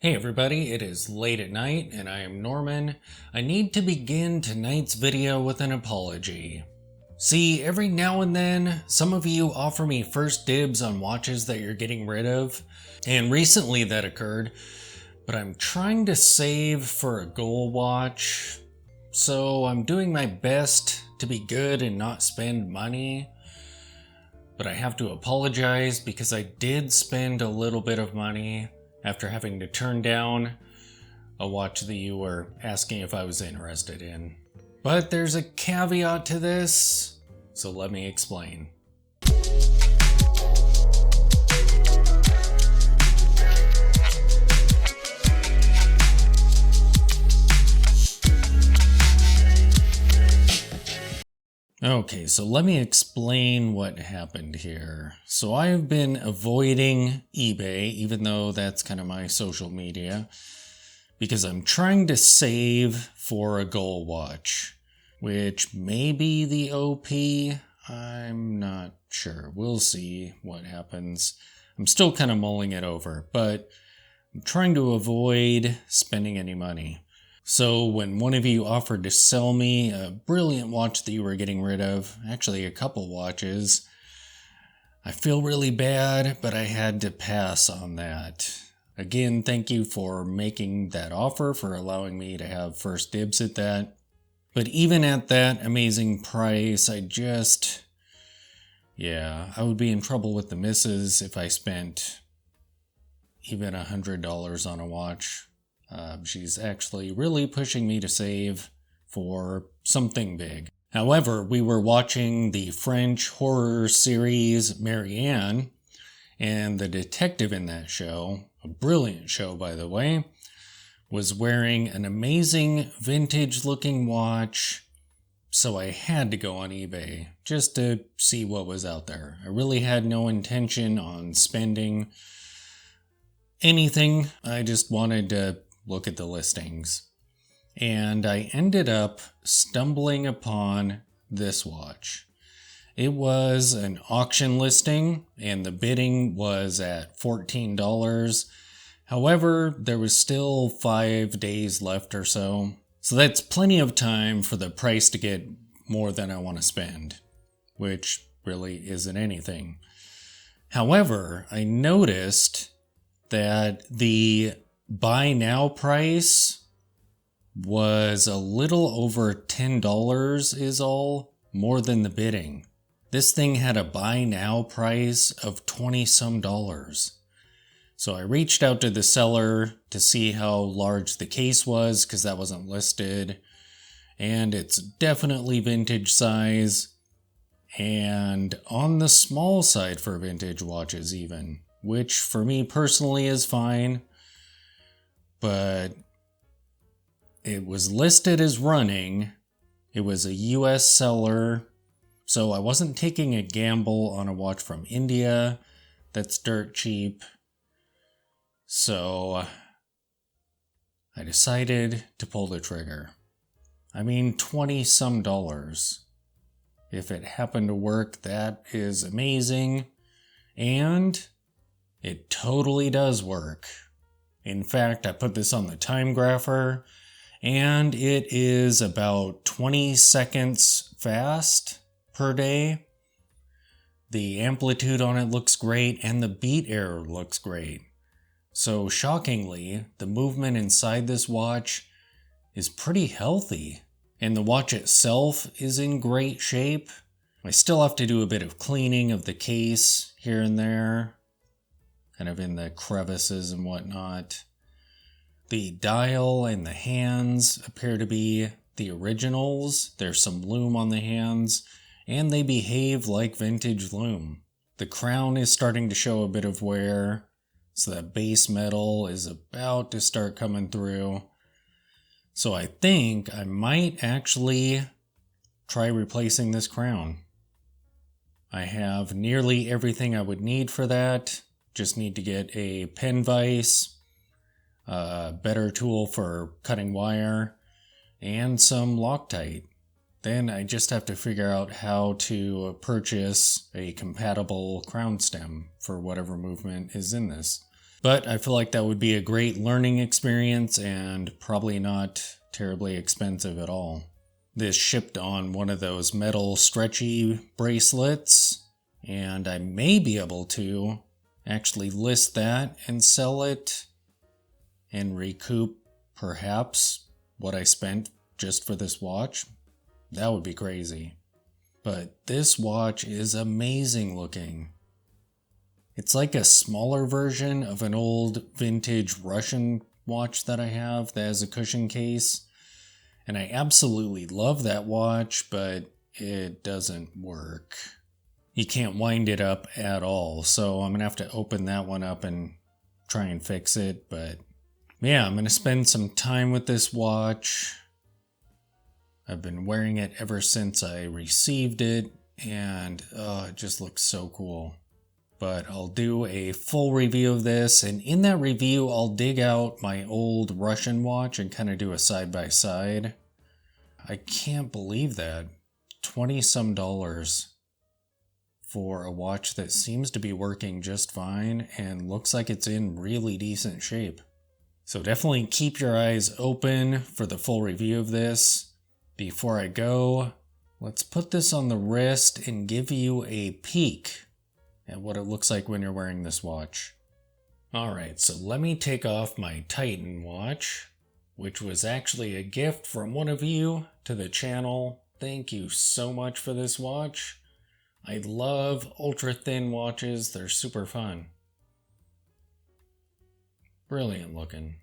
Hey everybody, it is late at night and I am Norman. I need to begin tonight's video with an apology. See, every now and then, some of you offer me first dibs on watches that you're getting rid of, and recently that occurred, but I'm trying to save for a goal watch, so I'm doing my best to be good and not spend money. But I have to apologize because I did spend a little bit of money after having to turn down a watch that you were asking if I was interested in. But there's a caveat to this, so let me explain. Okay, so let me explain what happened here. So I've been avoiding eBay, even though that's kind of my social media, because I'm trying to save for a goal watch, which may be the OP. I'm not sure. We'll see what happens. I'm still kind of mulling it over, but I'm trying to avoid spending any money. So when one of you offered to sell me a brilliant watch that you were getting rid of, actually a couple watches, I feel really bad, but I had to pass on that. Again, thank you for making that offer, for allowing me to have first dibs at that. But even at that amazing price, I would be in trouble with the missus if I spent even $100 on a watch. She's actually really pushing me to save for something big. However, we were watching the French horror series Marianne, and the detective in that show, a brilliant show by the way, was wearing an amazing vintage looking watch, so I had to go on eBay just to see what was out there. I really had no intention on spending anything. I just wanted to look at the listings. And I ended up stumbling upon this watch. It was an auction listing and the bidding was at $14. However, there was still 5 days left or so. So that's plenty of time for the price to get more than I want to spend, which really isn't anything. However, I noticed that the buy now price was a little over $10 is all, more than the bidding. This thing had a buy now price of $20 some. So I reached out to the seller to see how large the case was because that wasn't listed. And it's definitely vintage size and on the small side for vintage watches even, which for me personally is fine. But it was listed as running. It was a US seller, so I wasn't taking a gamble on a watch from India that's dirt cheap. So I decided to pull the trigger. I mean, $20 some. If it happened to work, that is amazing. And it totally does work. In fact, I put this on the time grapher, and it is about 20 seconds fast per day. The amplitude on it looks great, and the beat error looks great. So shockingly, the movement inside this watch is pretty healthy, and the watch itself is in great shape. I still have to do a bit of cleaning of the case here and there, kind of in the crevices and whatnot. The dial and the hands appear to be the originals. There's some lume on the hands, and they behave like vintage lume. The crown is starting to show a bit of wear, so that base metal is about to start coming through. So I think I might actually try replacing this crown. I have nearly everything I would need for that. Just need to get a pen vise, a better tool for cutting wire, and some Loctite. Then I just have to figure out how to purchase a compatible crown stem for whatever movement is in this. But I feel like that would be a great learning experience and probably not terribly expensive at all. This shipped on one of those metal stretchy bracelets, and I may be able to actually list that and sell it and recoup perhaps what I spent just for this watch. That would be crazy. But this watch is amazing looking. It's like a smaller version of an old vintage Russian watch that I have that has a cushion case. And I absolutely love that watch, but it doesn't work. You can't wind it up at all. So I'm going to have to open that one up and try and fix it. But yeah, I'm going to spend some time with this watch. I've been wearing it ever since I received it. And it just looks so cool. But I'll do a full review of this, and in that review I'll dig out my old Russian watch and kind of do a side-by-side. I can't believe that. $20 some for a watch that seems to be working just fine and looks like it's in really decent shape. So definitely keep your eyes open for the full review of this. Before I go, let's put this on the wrist and give you a peek at what it looks like when you're wearing this watch. Alright, so let me take off my Titan watch, which was actually a gift from one of you to the channel. Thank you so much for this watch. I love ultra thin watches, they're super fun. Brilliant looking.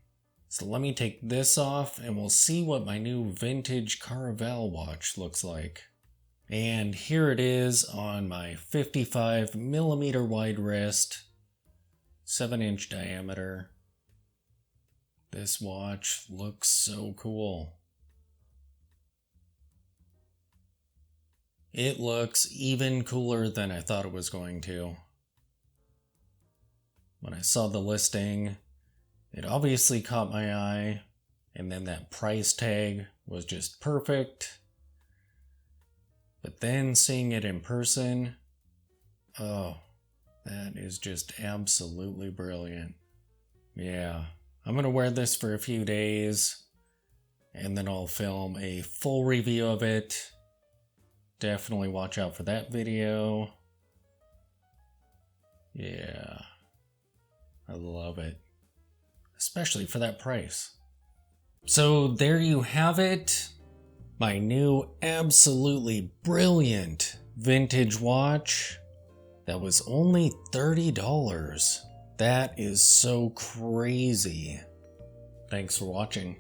So let me take this off and we'll see what my new vintage Caraval watch looks like. And here it is on my 55mm wide wrist, 7-inch diameter. This watch looks so cool. It looks even cooler than I thought it was going to. When I saw the listing, it obviously caught my eye, and then that price tag was just perfect. But then seeing it in person, oh, that is just absolutely brilliant. Yeah, I'm going to wear this for a few days, and then I'll film a full review of it. Definitely watch out for that video. Yeah, I love it, especially for that price. So there you have it. My new absolutely brilliant vintage watch that was only $30. That is so crazy. Thanks for watching.